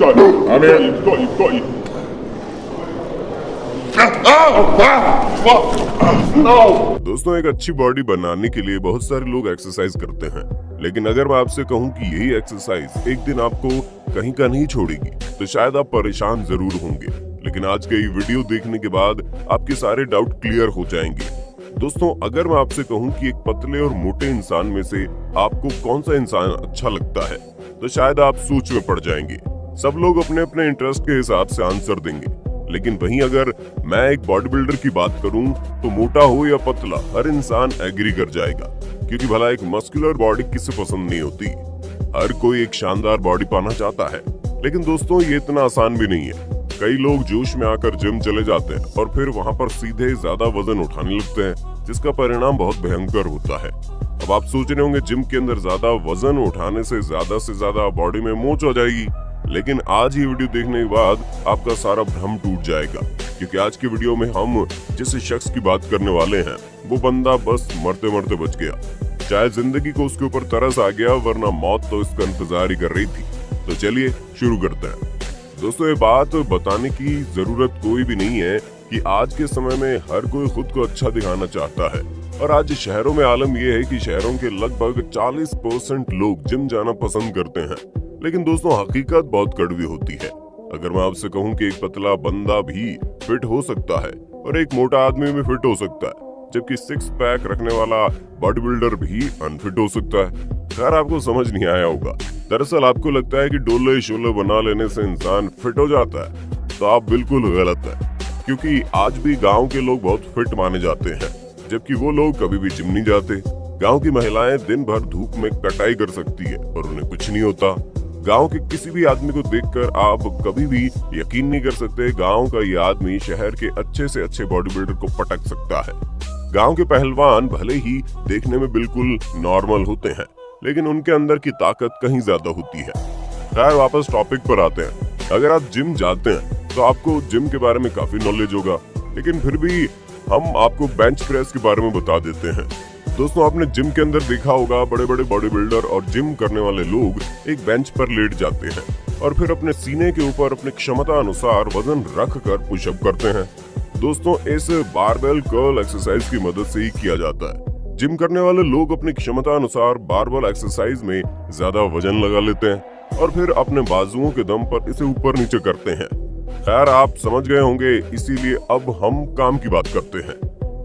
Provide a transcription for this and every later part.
Got you. I'm here. Got you. No! दोस्तों, एक अच्छी बॉडी बनाने के लिए बहुत सारे लोग एक्सरसाइज करते हैं, लेकिन अगर मैं आपसे कहूं कि यही एक्सरसाइज एक दिन आपको कहीं का नहीं छोड़ेगी, तो शायद आप परेशान जरूर होंगे। लेकिन आज के ये वीडियो देखने के बाद आपके सारे डाउट क्लियर हो जाएंगे। दोस्तों, अगर मैं आपसे कहूं कि एक पतले और मोटे इंसान में से आपको कौन सा इंसान अच्छा लगता है, तो शायद आप सोच में पड़ जाएंगे। सब लोग अपने अपने इंटरेस्ट के हिसाब से आंसर देंगे, लेकिन वहीं अगर मैं एक बॉडी बिल्डर की बात करूं तो मोटा हो या पतला हर इंसान एग्री कर जाएगा, क्योंकि भला एक मस्कुलर बॉडी किसे पसंद नहीं होती। हर कोई एक शानदार बॉडी पाना चाहता है, लेकिन दोस्तों ये इतना आसान भी नहीं है। कई लोग जोश में आकर जिम चले जाते हैं और फिर वहां पर सीधे ज्यादा वजन उठाने लगते हैं, जिसका परिणाम बहुत भयंकर होता है। अब आप सोच रहे होंगे जिम के अंदर ज्यादा वजन उठाने से ज्यादा बॉडी में मोच आ जाएगी, लेकिन आज ये वीडियो देखने के बाद आपका सारा भ्रम टूट जाएगा, क्योंकि आज की वीडियो में हम जिस शख्स की बात करने वाले हैं वो बंदा बस मरते मरते बच गया। शायद जिंदगी को उसके ऊपर तरस आ गया, वरना मौत तो इसका इंतजार ही कर रही थी। तो चलिए शुरू करते हैं। दोस्तों, ये बात बताने की जरूरत कोई भी नहीं है कि आज के समय में हर कोई खुद को अच्छा दिखाना चाहता है, और आज शहरों में आलम यह है कि शहरों के लगभग 40% लोग जिम जाना पसंद करते हैं। लेकिन दोस्तों, हकीकत बहुत कड़वी होती है। अगर मैं आपसे कहूं कि एक पतला बंदा भी फिट हो सकता है और एक मोटा आदमी भी फिट हो सकता है, जबकि 6 पैक रखने वाला बॉडी बिल्डर भी अनफिट हो सकता है। खैर, आपको समझ नहीं आया होगा। दरअसल आपको लगता है कि डोले शोले बना लेने से इंसान फिट हो जाता है, तो आप बिल्कुल गलत है, क्योंकि आज भी गाँव के लोग बहुत फिट माने जाते हैं, जबकि वो लोग कभी भी जिम नहीं जाते। गाँव की महिलाएं दिन भर धूप में कटाई कर सकती है और उन्हें कुछ नहीं होता। गांव के किसी भी आदमी को देखकर आप कभी भी यकीन नहीं कर सकते गांव का ये आदमी शहर के अच्छे से अच्छे बॉडी बिल्डर को पटक सकता है। गांव के पहलवान भले ही देखने में बिल्कुल नॉर्मल होते हैं, लेकिन उनके अंदर की ताकत कहीं ज्यादा होती है। खैर, वापस टॉपिक पर आते हैं। अगर आप जिम जाते हैं तो आपको जिम के बारे में काफी नॉलेज होगा, लेकिन फिर भी हम आपको बेंच प्रेस के बारे में बता देते हैं। दोस्तों, आपने जिम के अंदर देखा होगा बड़े बड़े बॉडी बिल्डर और जिम करने वाले लोग एक बेंच पर लेट जाते हैं और फिर अपने सीने के ऊपर अपनी क्षमता अनुसार वजन रख कर पुशअप करते हैं। दोस्तों, इस बारबेल कर्ल एक्सरसाइज की मदद से ही किया जाता है। जिम करने वाले लोग अपनी क्षमता अनुसार बारबेल एक्सरसाइज में ज्यादा वजन लगा लेते हैं और फिर अपने बाजुओं के दम पर इसे ऊपर नीचे करते हैं। खैर, आप समझ गए होंगे, इसीलिए अब हम काम की बात करते हैं।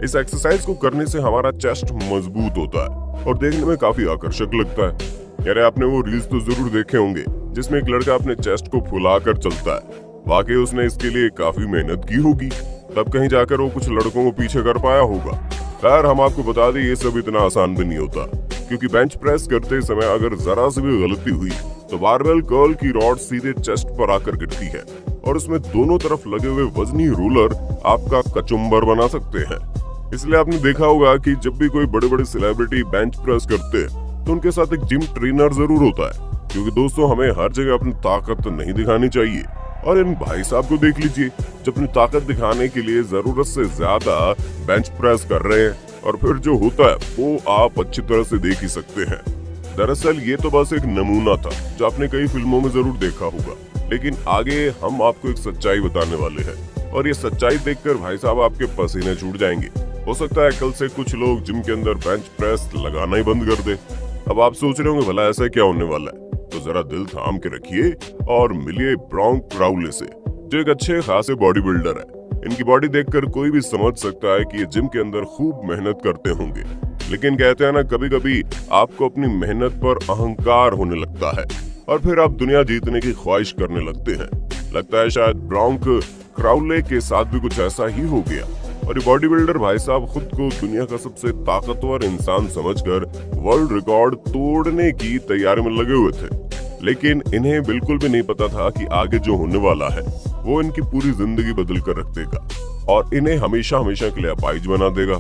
इस एक्सरसाइज को करने से हमारा चेस्ट मजबूत होता है और देखने में काफी आकर्षक लगता है। यार, आपने वो रील्स तो जरूर देखे होंगे जिसमें एक लड़का अपने चेस्ट को फुलाकर चलता है। वाकई उसने इसके लिए काफी मेहनत की होगी, तब कहीं जाकर वो कुछ लड़कों को पीछे कर पाया होगा। खैर, हम आपको बता दें, ये सब इतना आसान भी नहीं होता, क्योंकि बेंच प्रेस करते समय अगर जरा सी भी गलती हुई तो बारबेल कर्ल की रॉड सीधे चेस्ट पर आकर गिरती है और उसमें दोनों तरफ लगे हुए वजनी रोलर आपका कचुम्बर बना सकते हैं। इसलिए आपने देखा होगा कि जब भी कोई बड़े बड़े सेलिब्रिटी बेंच प्रेस करते हैं तो उनके साथ एक जिम ट्रेनर जरूर होता है, क्योंकि दोस्तों, हमें हर जगह अपनी ताकत नहीं दिखानी चाहिए। और इन भाई साहब को देख लीजिए, जो अपनी ताकत दिखाने के लिए जरूरत से ज्यादा बेंच प्रेस कर रहे हैं, और फिर जो होता है वो आप अच्छी तरह से देख ही सकते हैं। दरअसल ये तो बस एक नमूना था जो आपने कई फिल्मों में जरूर देखा होगा, लेकिन आगे हम आपको एक सच्चाई बताने वाले हैं, और ये सच्चाई देखकर भाई साहब आपके पसीने छूट जाएंगे। हो सकता है कल से कुछ लोग जिम के अंदर बेंच प्रेस लगाना ही बंद कर दे। अब आप सोच रहे होंगे भला ऐसा क्या होने वाला है, तो जरा दिल थाम के रखिए और मिलिए ब्राउन क्राउले से, जो एक अच्छे खासे बॉडी बिल्डर है। इनकी बॉडी देखकर कोई भी समझ सकता है कि ये जिम के अंदर खूब मेहनत करते होंगे, लेकिन कहते हैं ना, कभी कभी आपको अपनी मेहनत पर अहंकार होने लगता है और फिर आप दुनिया जीतने की ख्वाहिश करने लगते हैं। लगता है शायद ब्राउन क्राउले के साथ भी कुछ ऐसा ही हो गया, और ये बॉडी बिल्डर भाई साहब खुद को दुनिया का सबसे ताकतवर इंसान समझकर वर्ल्ड रिकॉर्ड तोड़ने की तैयारी में लगे हुए थे। लेकिन इन्हें बिल्कुल भी नहीं पता था कि आगे जो होने वाला है वो इनकी पूरी जिंदगी बदल कर रख देगा और इन्हें हमेशा हमेशा के लिए अपाहिज बना देगा।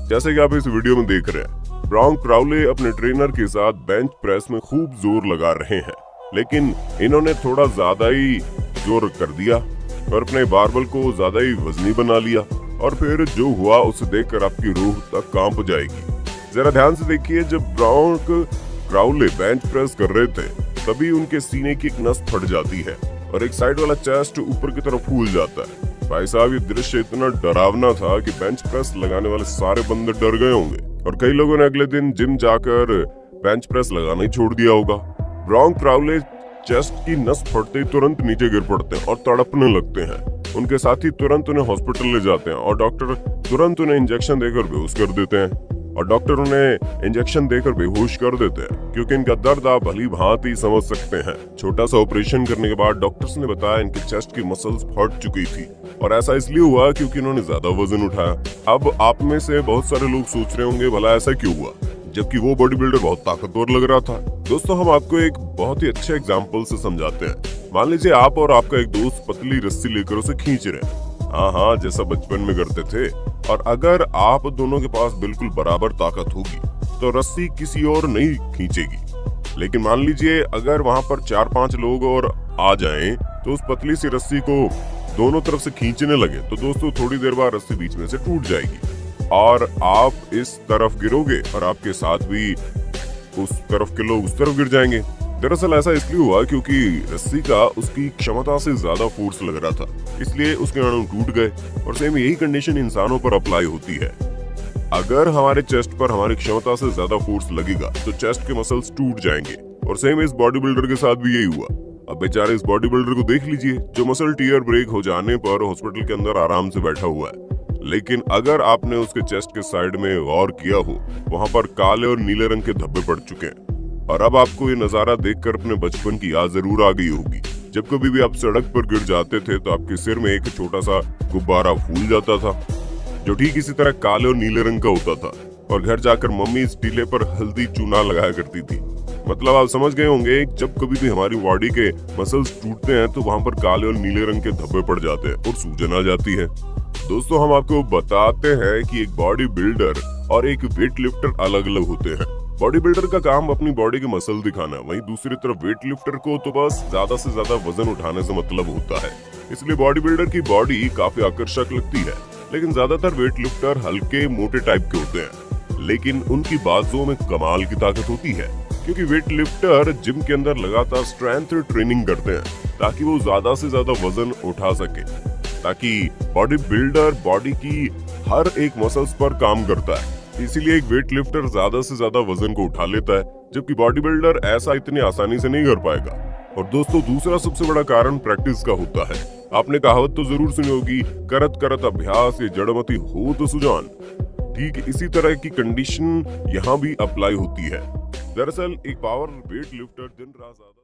जैसे कि आप इस वीडियो में देख रहे हैं, ब्राउन क्राउले अपने ट्रेनर के साथ बेंच प्रेस में खूब जोर लगा रहे हैं, लेकिन इन्होंने थोड़ा ज्यादा ही जोर कर दिया और अपने बारबल को ज्यादा ही वजनी बना लिया, और फिर जो हुआ उसे देखकर आपकी रूह तक कांप जाएगी। जरा ध्यान से देखिए, जब ब्राउन क्राउले बेंच प्रेस कर रहे थे तभी उनके सीने की एक नस फट जाती है और एक साइड वाला चेस्ट ऊपर की तरफ फूल जाता है। भाई साहब, ये दृश्य इतना डरावना था कि बेंच प्रेस लगाने वाले सारे बंदे डर गए होंगे और कई लोगों ने अगले दिन जिम जाकर बेंच प्रेस लगाना ही छोड़ दिया होगा। ब्रॉन्क क्राउले चेस्ट की नस फटते ही तुरंत नीचे गिर पड़ते हैं और तड़पने लगते हैं। उनके साथी तुरंत उन्हें हॉस्पिटल ले जाते हैं और डॉक्टर तुरंत उन्हें इंजेक्शन देकर बेहोश कर देते हैं क्योंकि इनका दर्द आप भली भांति समझ सकते हैं। छोटा सा ऑपरेशन करने के बाद डॉक्टर्स ने बताया इनके चेस्ट की मसल्स फट चुकी थी और ऐसा इसलिए हुआ क्योंकि इन्होंने ज्यादा वजन उठाया। अब आप में से बहुत सारे लोग सोच रहे होंगे भला ऐसा क्यों हुआ, जबकि वो बॉडी बिल्डर बहुत ताकतवर लग रहा था। दोस्तों, हम आपको एक बहुत ही अच्छे एग्जाम्पल से समझाते हैं। मान लीजिए आप और आपका एक दोस्त पतली रस्सी लेकर उसे खींच रहे हैं, हाँ, जैसा बचपन में करते थे। और अगर आप दोनों के पास बिल्कुल बराबर ताकत होगी तो रस्सी किसी और नहीं खींचेगी। लेकिन मान लीजिए अगर वहां पर 4-5 लोग और आ जाएं तो उस पतली सी रस्सी को दोनों तरफ से खींचने लगे तो दोस्तों थोड़ी देर बाद रस्सी बीच में से टूट जाएगी और आप इस तरफ गिरोगे और आपके साथ भी उस तरफ के लोग उस तरफ गिर जाएंगे। दरअसल ऐसा इसलिए हुआ क्योंकि रस्सी का उसकी क्षमता से ज्यादा फोर्स लग रहा था, इसलिए उसके अणु टूट गए। और सेम यही कंडीशन इंसानों पर अप्लाई होती है। अगर हमारे चेस्ट पर हमारी क्षमता से ज्यादा फोर्स लगेगा तो चेस्ट के मसल्स टूट जाएंगे और सेम इस बॉडी बिल्डर के साथ भी यही हुआ। अब बेचारे इस बॉडी बिल्डर को देख लीजिए जो मसल टीयर ब्रेक हो जाने पर हॉस्पिटल के अंदर आराम से बैठा हुआ है। लेकिन अगर आपने उसके चेस्ट के साइड में गौर किया हो, वहां पर काले और नीले रंग के धब्बे पड़ चुके हैं। और अब आपको ये नजारा देखकर अपने बचपन की याद जरूर आ गई होगी, जब कभी भी आप सड़क पर गिर जाते थे तो आपके सिर में एक छोटा सा गुब्बारा फूल जाता था जो ठीक इसी तरह काले और नीले रंग का होता था और घर जाकर मम्मी इस टीले पर हल्दी चूना लगाया करती थी। मतलब आप समझ गए होंगे, जब कभी भी हमारी बॉडी के मसल्स टूटते हैं तो वहां पर काले और नीले रंग के धब्बे पड़ जाते हैं और सूजन आ जाती है। दोस्तों, हम आपको बताते हैं कि एक बॉडी बिल्डर और एक वेट लिफ्टर अलग अलग होते हैं। बॉडी बिल्डर का काम अपनी बॉडी के मसल दिखाना, वहीं दूसरी तरफ वेट लिफ्टर को तो बस ज्यादा से ज्यादा वजन उठाने से मतलब होता है। इसलिए बॉडी बिल्डर की बॉडी काफी आकर्षक लगती है, लेकिन ज्यादातर वेट लिफ्टर हल्के मोटे टाइप के होते हैं। लेकिन उनकी बाजुओं में कमाल की ताकत होती है क्योंकि वेट लिफ्टर जिम के अंदर लगातार स्ट्रेंथ ट्रेनिंग करते हैं ताकि वो ज्यादा से ज्यादा वजन उठा सके, ताकि बॉडी बिल्डर बॉडी की हर एक मसल्स पर काम करता है। इसीलिए एक वेट लिफ्टर ज्यादा से ज्यादा वजन को उठा लेता है, जबकि बॉडी बिल्डर ऐसा इतनी आसानी से नहीं कर पाएगा। और दोस्तों, दूसरा सबसे बड़ा कारण प्रैक्टिस का होता है। आपने कहावत तो जरूर सुनी होगी, करत करत अभ्यास ये जड़मति हो तो सुजान। ठीक इसी तरह की कंडीशन यहाँ भी अप्लाई होती है। दरअसल एक पावर वेट लिफ्टर दिन रात ज्यादा